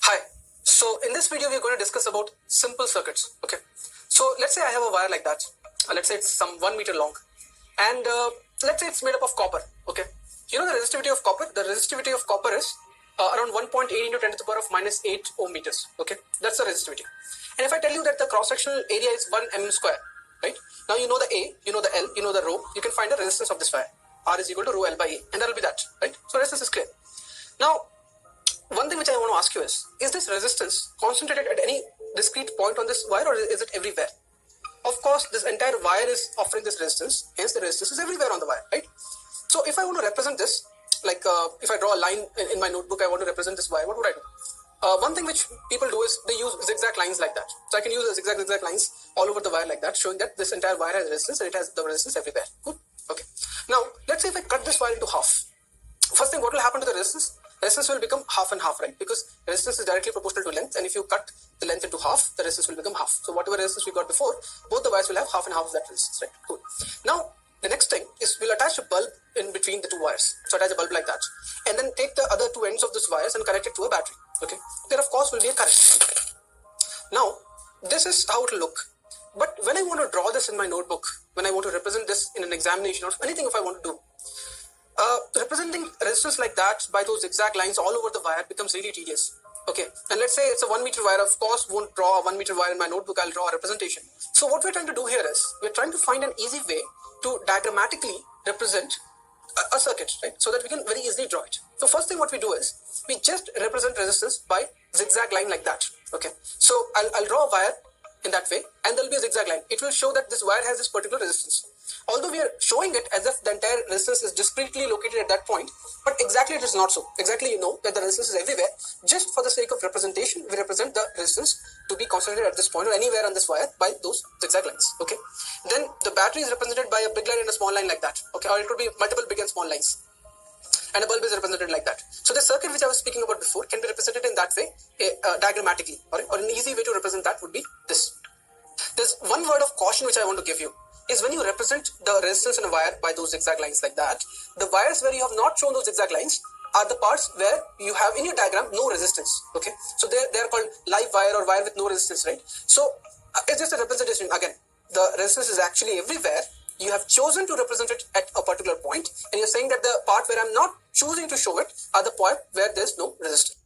Hi. So in this video, we're going to discuss about simple circuits. Okay. So let's say I have a wire like that. Let's say it's some 1 meter long, and let's say it's made up of copper. Okay. You know the resistivity of copper? The resistivity of copper is around 1.8 into 10 to the power of minus 8 ohm meters. Okay. That's the resistivity. And if I tell you that the cross-sectional area is 1 mm square, right? Now you know the A, you know the L, you know the rho. You can find the resistance of this wire. R is equal to rho L by A, and that will be that, right? So resistance is clear. Now, one thing which I want to ask you is this resistance concentrated at any discrete point on this wire, or is it everywhere? Of course, this entire wire is offering this resistance, hence the resistance is everywhere on the wire, right? So if I want to represent this, like if I draw a line in my notebook, I want to represent this wire, what would I do? One thing which people do is they use zigzag lines like that. So I can use zigzag lines all over the wire like that, showing that this entire wire has resistance and it has the resistance everywhere. Good. Okay. Now, let's say if I cut this wire into half. First thing, what will happen to the resistance? Resistance will become half and half, right? Because resistance is directly proportional to length, and if you cut the length into half, the resistance will become half. So whatever resistance we got before, both the wires will have half and half of that resistance, right? Cool. Now, the next thing is we'll attach a bulb in between the two wires. So attach a bulb like that, and then take the other two ends of this wires and connect it to a battery. Okay. There, of course, will be a current. Now, this is how it will look. But when I want to draw this in my notebook, when I want to represent this in an examination or anything if I want to do, representing resistance like that by those zigzag lines all over the wire becomes really tedious. Okay, and let's say it's a 1 meter wire. Of course, won't draw a 1 meter wire in my notebook. I'll draw a representation. So what we're trying to do here is we're trying to find an easy way to diagrammatically represent a circuit, right? So that we can very easily draw it. So first thing what we do is we just represent resistance by zigzag line like that. Okay, so I'll draw a wire in that way, and there'll be a zigzag line. It will show that this wire has this particular resistance. Although we are showing it as if the entire resistance is discretely located at that point, but exactly it is not so. Exactly, you know that the resistance is everywhere. Just for the sake of representation, we represent the resistance to be concentrated at this point or anywhere on this wire by those zigzag lines. Okay. Then the battery is represented by a big line and a small line like that. Okay, or it could be multiple big and small lines. And a bulb is represented like that. So the circuit which I was speaking about before can be represented in that way, diagrammatically. Or an easy way to represent that would be this. There's one word of caution which I want to give you. Is when you represent the resistance in a wire by those zigzag lines like that, the wires where you have not shown those zigzag lines are the parts where you have in your diagram no resistance. Okay, so they're called live wire or wire with no resistance, right? So it's just a representation. Again, the resistance is actually everywhere. You have chosen to represent it at a particular point, and you're saying that the part where I'm not choosing to show it are the part where there's no resistance.